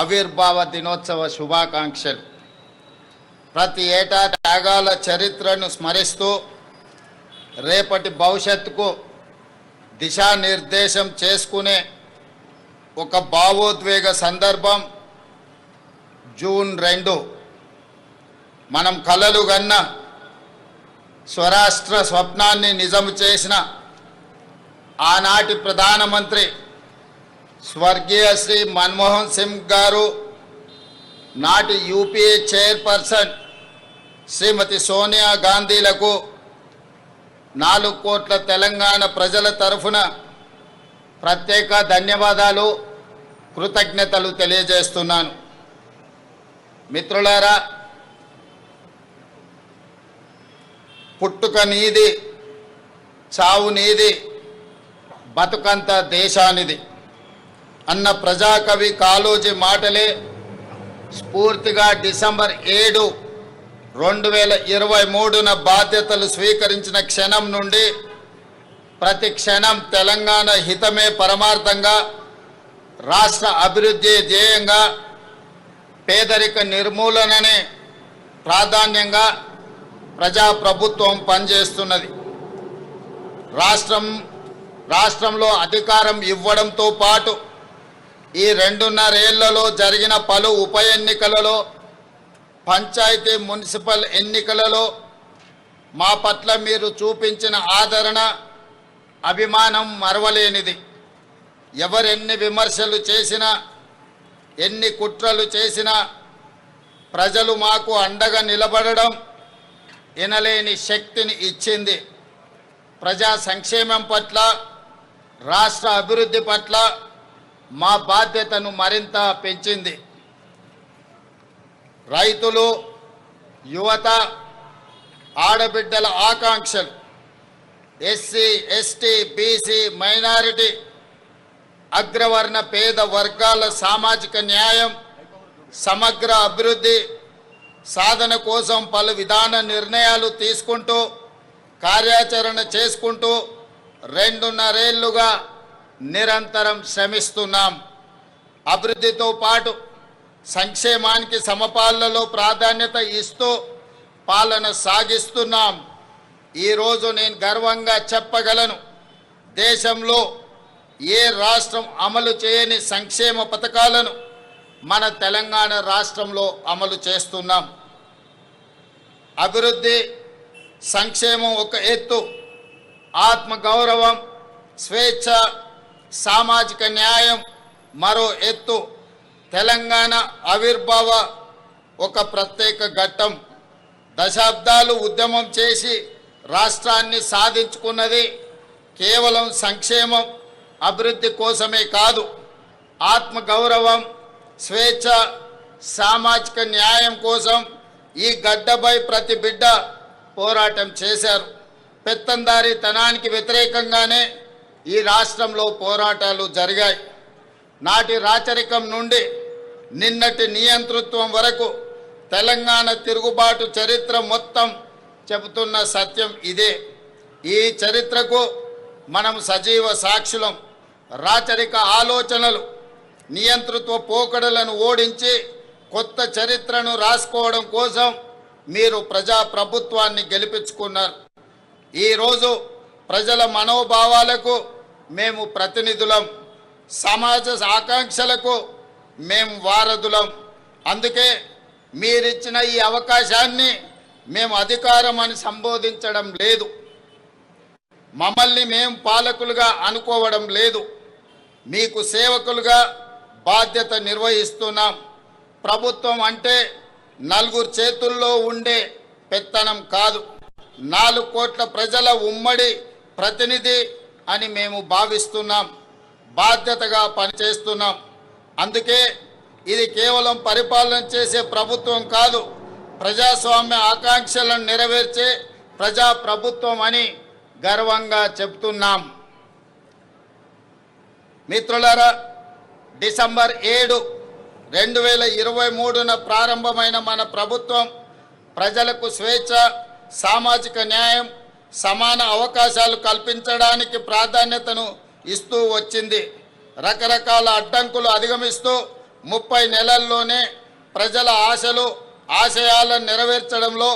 ఆవిర్భావ దినోత్సవ శుభాకాంక్షలు. ప్రతి ఏటా త్యాగాల చరిత్రను స్మరిస్తూ రేపటి భవిష్యత్తుకు దిశానిర్దేశం చేసుకునే ఒక భావోద్వేగ సందర్భం జూన్ 2 మనం కలలు గన్న స్వరాష్ట్ర స్వప్నాన్ని నిజం చేసిన ఆనాటి ప్రధానమంత్రి స్వర్గీయ శ్రీ మన్మోహన్ సింగ్ గారు, నాటి యూపీఏ చైర్పర్సన్ శ్రీమతి సోనియా గాంధీలకు 4 కోట్ల తెలంగాణ ప్రజల తరఫున ప్రత్యేక ధన్యవాదాలు, కృతజ్ఞతలు తెలియజేస్తున్నాను. మిత్రులారా, పుట్టుక నీది, చావు నీది, బతుకంత దేశానిది అన్న ప్రజాకవి కాళోజీ మాటలే స్ఫూర్తిగా డిసెంబర్ 7, 2023న బాధ్యతలు స్వీకరించిన క్షణం నుండి ప్రతి క్షణం తెలంగాణ హితమే పరమార్థంగా, రాష్ట్ర అభివృద్ధి ధ్యేయంగా, పేదరిక నిర్మూలననే ప్రాధాన్యంగా ప్రజాప్రభుత్వం పనిచేస్తున్నది. రాష్ట్రంలో అధికారం ఇవ్వడంతో పాటు ఈ 2.5 ఏళ్లలో జరిగిన పలు ఉప ఎన్నికలలో, పంచాయతీ మున్సిపల్ ఎన్నికలలో మా పట్ల మీరు చూపించిన ఆదరణ, అభిమానం మరవలేనిది. ఎవరెన్ని విమర్శలు చేసినా, ఎన్ని కుట్రలు చేసినా ప్రజలు మాకు అండగా నిలబడడం ఎనలేని శక్తిని ఇచ్చింది. ప్రజా సంక్షేమం పట్ల, రాష్ట్ర అభివృద్ధి పట్ల మా బాధ్యతను మరింత పెంచింది. రైతులు, యువత, ఆడబిడ్డల ఆకాంక్షలు, ఎస్సీ, ఎస్టీ, బీసీ, మైనారిటీ, అగ్రవర్ణ పేద వర్గాల సామాజిక న్యాయం, సమగ్ర అభివృద్ధి సాధన కోసం పలు విధాన నిర్ణయాలు తీసుకుంటూ, కార్యాచరణ చేసుకుంటూ 2.5 ఏళ్లుగా నిరంతరం శ్రమిస్తున్నాం. అభివృద్ధితో పాటు సంక్షేమానికి సమపాలలో ప్రాధాన్యత ఇస్తూ పాలన సాగిస్తున్నాం. ఈరోజు నేను గర్వంగా చెప్పగలను, దేశంలో ఏ రాష్ట్రం అమలు చేయని సంక్షేమ పథకాలను మన తెలంగాణ రాష్ట్రంలో అమలు చేస్తున్నాం. అభివృద్ధి, సంక్షేమం ఒక ఎత్తు, ఆత్మగౌరవం, స్వేచ్ఛ, సామాజిక న్యాయం మరో ఎత్తు. తెలంగాణ ఆవిర్భావ ఒక ప్రత్యేక ఘట్టం. దశాబ్దాలు ఉద్యమం చేసి రాష్ట్రాన్ని సాధించుకున్నది కేవలం సంక్షేమం, అభివృద్ధి కోసమే కాదు, ఆత్మగౌరవం, స్వేచ్ఛ, సామాజిక న్యాయం కోసం ఈ గడ్డపై ప్రతి బిడ్డ పోరాటం చేశారు. పెత్తందారీతనానికి వ్యతిరేకంగానే ఈ రాష్ట్రంలో పోరాటాలు జరిగాయి. నాటి రాచరికం నుండి నిన్నటి నియంతృత్వం వరకు తెలంగాణ తిరుగుబాటు చరిత్ర మొత్తం చెబుతున్న సత్యం ఇదే. ఈ చరిత్రకు మనం సజీవ సాక్షులం. రాచరిక ఆలోచనలు, నియంతృత్వ పోకడలను ఓడించి కొత్త చరిత్రను రాసుకోవడం కోసం మీరు ప్రజాప్రభుత్వాన్ని గెలిపించుకున్నారు. ఈరోజు ప్రజల మనోభావాలకు మేము ప్రతినిధులం, సమాజ ఆకాంక్షలకు మేము వారధులం. అందుకే మీరిచ్చిన ఈ అవకాశాన్ని మేము అధికారం అని సంబోధించడం లేదు, మమ్మల్ని మేము పాలకులుగా అనుకోవడం లేదు, మీకు సేవకులుగా బాధ్యత నిర్వహిస్తున్నాం. ప్రభుత్వం అంటే 4 చేతుల్లో ఉండే పెత్తనం కాదు, 4 కోట్ల ప్రజల ఉమ్మడి ప్రతినిధి అని మేము భావిస్తున్నాం, బాధ్యతగా పనిచేస్తున్నాం. అందుకే ఇది కేవలం పరిపాలన చేసే ప్రభుత్వం కాదు, ప్రజాస్వామ్య ఆకాంక్షలను నెరవేర్చే ప్రజాప్రభుత్వం అని గర్వంగా చెప్తున్నాం. మిత్రులారా, డిసెంబర్ 7, 2023న ప్రారంభమైన మన ప్రభుత్వం ప్రజలకు స్వేచ్ఛ, సామాజిక న్యాయం, సమాన అవకాశాలు కల్పించడానికి ప్రాధాన్యతను ఇస్తూ వచ్చింది. రకరకాల అడ్డంకులు అధిగమిస్తూ 30 నెలల్లోనే ప్రజల ఆశలు ఆశయాలను నెరవేర్చడంలో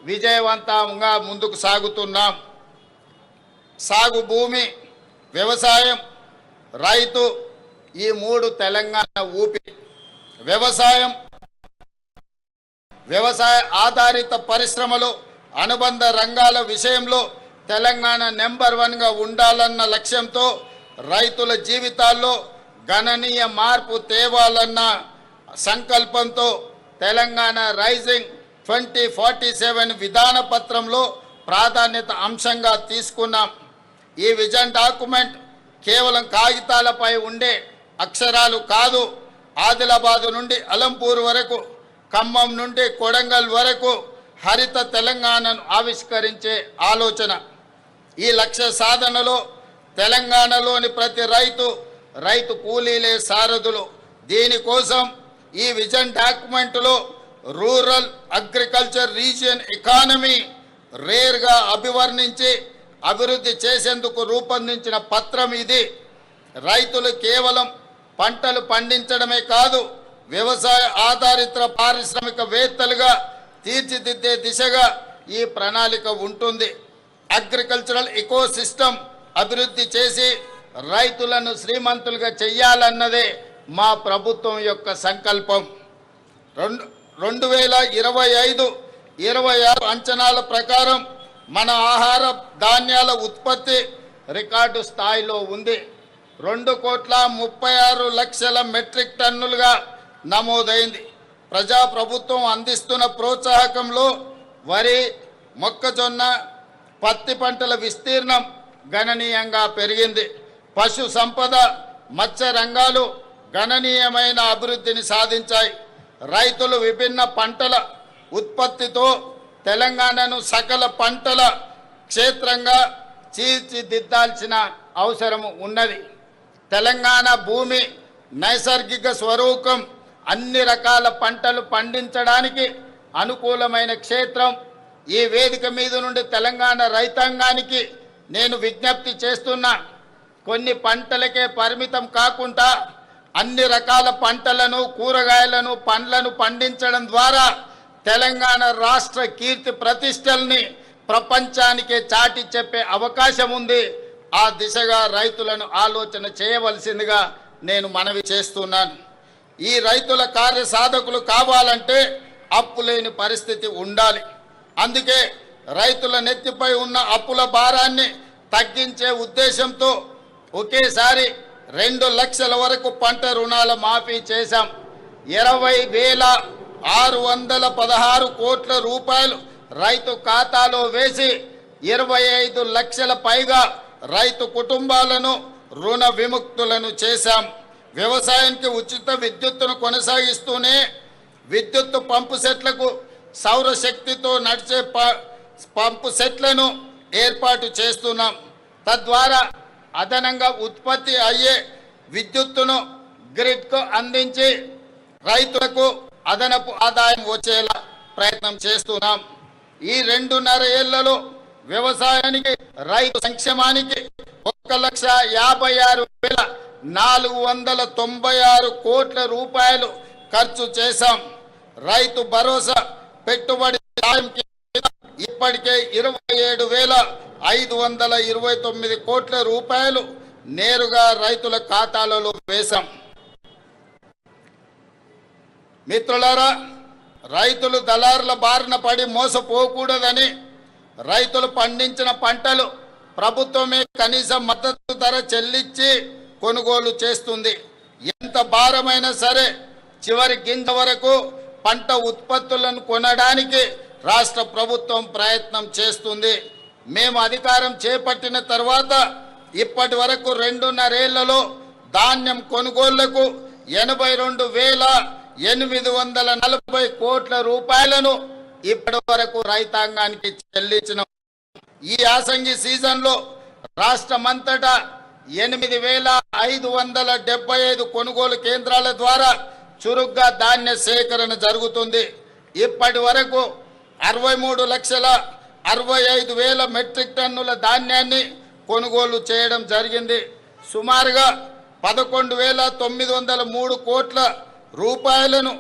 విజయవంతంగా ముందుకు సాగుతున్నాం. సాగు భూమి, వ్యవసాయం, రైతు ఈ 3 తెలంగాణ ఊపిరి. వ్యవసాయ ఆధారిత పరిశ్రమలు, అనుబంధ రంగాల విషయంలో తెలంగాణ నెంబర్ 1గా ఉండాలన్న లక్ష్యంతో రైతుల జీవితాల్లో గణనీయ మార్పు తేవాలన్న సంకల్పంతో తెలంగాణ రైజింగ్ 2047 విధాన పత్రంలో ప్రాధాన్యత అంశంగా తీసుకున్నాం. ఈ విజన్ డాక్యుమెంట్ కేవలం కాగితాలపై ఉండే అక్షరాలు కాదు. ఆదిలాబాద్ నుండి అలంపూర్ వరకు, ఖమ్మం నుండి కొడంగల్ వరకు హరిత తెలంగాణను ఆవిష్కరించే ఆలోచన. ఈ లక్ష్య సాధనలో తెలంగాణలోని ప్రతి రైతు కూలీలే సారథులు. దీనికోసం ఈ విజన్ డాక్యుమెంట్లో రూరల్ అగ్రికల్చర్ రీజియన్ ఎకానమీ రేర్గా అభివర్ణించి అభివృద్ధి చేసేందుకు రూపొందించిన పత్రం ఇది. రైతులు కేవలం పంటలు పండించడమే కాదు, వ్యవసాయ ఆధారిత పారిశ్రామికవేత్తలుగా తీర్చిదిద్దే దిశగా ఈ ప్రణాళిక ఉంటుంది. అగ్రికల్చరల్ ఎకోసిస్టమ్ అభివృద్ధి చేసి రైతులను శ్రీమంతులుగా చెయ్యాలన్నదే మా ప్రభుత్వం యొక్క సంకల్పం. 2025-26 అంచనాల ప్రకారం మన ఆహార ధాన్యాల ఉత్పత్తి రికార్డు స్థాయిలో ఉంది. 2,36,00,000 మెట్రిక్ టన్నులుగా నమోదైంది. ప్రజాప్రభుత్వం అందిస్తున్న ప్రోత్సాహకంలో వరి, మొక్కజొన్న, పత్తి పంటల విస్తీర్ణం గణనీయంగా పెరిగింది. పశు సంపద, మత్స్య రంగాలు గణనీయమైన అభివృద్ధిని సాధించాయి. రైతులు విభిన్న పంటల ఉత్పత్తితో తెలంగాణను సకల పంటల క్షేత్రంగా తీర్చిదిద్దాల్సిన అవసరం ఉన్నది. తెలంగాణ భూమి నైసర్గిక స్వరూపం అన్ని రకాల పంటలు పండించడానికి అనుకూలమైన క్షేత్రం. ఈ వేదిక మీద నుండి తెలంగాణ రైతాంగానికి నేను విజ్ఞప్తి చేస్తున్నా, కొన్ని పంటలకే పరిమితం కాకుండా అన్ని రకాల పంటలను, కూరగాయలను, పండ్లను పండించడం ద్వారా తెలంగాణ రాష్ట్ర కీర్తి ప్రతిష్టల్ని ప్రపంచానికే చాటి చెప్పే అవకాశం ఉంది. ఆ దిశగా రైతులను ఆలోచన చేయవలసిందిగా నేను మనవి చేస్తున్నాను. ఈ రైతుల కార్యసాధకులు కావాలంటే అప్పు లేని పరిస్థితి ఉండాలి. అందుకే రైతుల నెత్తిపై ఉన్న అప్పుల భారాన్ని తగ్గించే ఉద్దేశంతో ఒకేసారి 2 లక్షల వరకు పంట రుణాల మాఫీ చేశాం. 20,616 కోట్ల రూపాయలు రైతు ఖాతాలో వేసి 25 లక్షల పైగా రైతు కుటుంబాలను రుణ విముక్తులను చేశాం. వ్యవసాయానికి ఉచిత విద్యుత్తును కొనసాగిస్తూనే విద్యుత్తు పంపు సెట్లకు సౌరశక్తితో నడిచే పంపు సెట్లను ఏర్పాటు చేస్తున్నాం. తద్వారా అదనంగా ఉత్పత్తి అయ్యే విద్యుత్తును గ్రిడ్కు అందించి రైతులకు అదనపు ఆదాయం వచ్చేలా ప్రయత్నం చేస్తున్నాం. ఈ 2.5 ఏళ్లలో వ్యవసాయానికి, రైతు సంక్షేమానికి 1,56,496 కోట్ల రూపాయలు ఖర్చు చేశాం. రైతు భరోసా పెట్టుబడి సాయం ఇప్పటికే 27,529 కోట్ల రూపాయలు నేరుగా రైతుల ఖాతాలలో వేశాం. మిత్రులారా, రైతులు దళారుల బారిన పడి మోసపోకూడదని రైతులు పండించిన పంటలు ప్రభుత్వమే కనీస మద్దతు ధర చెల్లించి కొనుగోలు చేస్తుంది. ఎంత భారమైనా సరే చివరి గింజ వరకు పంట ఉత్పత్తులను కొనడానికి రాష్ట్ర ప్రభుత్వం ప్రయత్నం చేస్తుంది. మేము అధికారం చేపట్టిన తర్వాత ఇప్పటి వరకు 2.5 ఏళ్లలో ధాన్యం కొనుగోళ్లకు 82,840 కోట్ల రూపాయలను ఇప్పటి వరకు రైతాంగానికి చెల్లించినాం. ఈ యాసంగి సీజన్లో రాష్ట్రమంతటా 8,575 కొనుగోలు కేంద్రాల ద్వారా చురుగ్గా ధాన్య సేకరణ జరుగుతుంది. ఇప్పటి వరకు 63,65,000 మెట్రిక్ టన్నుల ధాన్యాన్ని కొనుగోలు చేయడం జరిగింది. సుమారుగా 11,903 కోట్ల రూపాయలను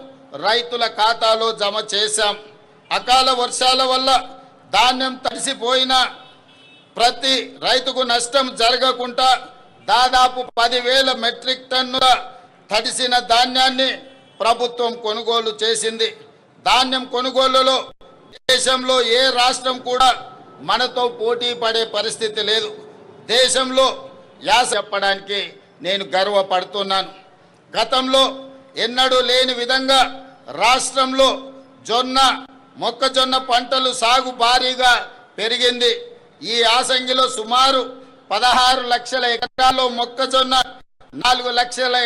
రైతుల ఖాతాలో జమ చేశాం. అకాల వర్షాల వల్ల ధాన్యం తడిసిపోయినా ప్రతి రైతుకు నష్టం జరగకుండా దాదాపు 10,000 మెట్రిక్ టన్నుల తడిసిన ధాన్యాన్ని ప్రభుత్వం కొనుగోలు చేసింది. ధాన్యం కొనుగోలులో దేశంలో ఏ రాష్ట్రం కూడా మనతో పోటీ పడే పరిస్థితి లేదు. దేశంలో యాస చెప్పడానికి నేను గర్వపడుతున్నాను. గతంలో ఎన్నడూ లేని విధంగా రాష్ట్రంలో మొక్కజొన్న పంటలు సాగు భారీగా పెరిగింది. ఈ యాసంగిలో సుమారు 16 లక్షల ఎకరాల్లో మొక్కజొన్న, 4 లక్షల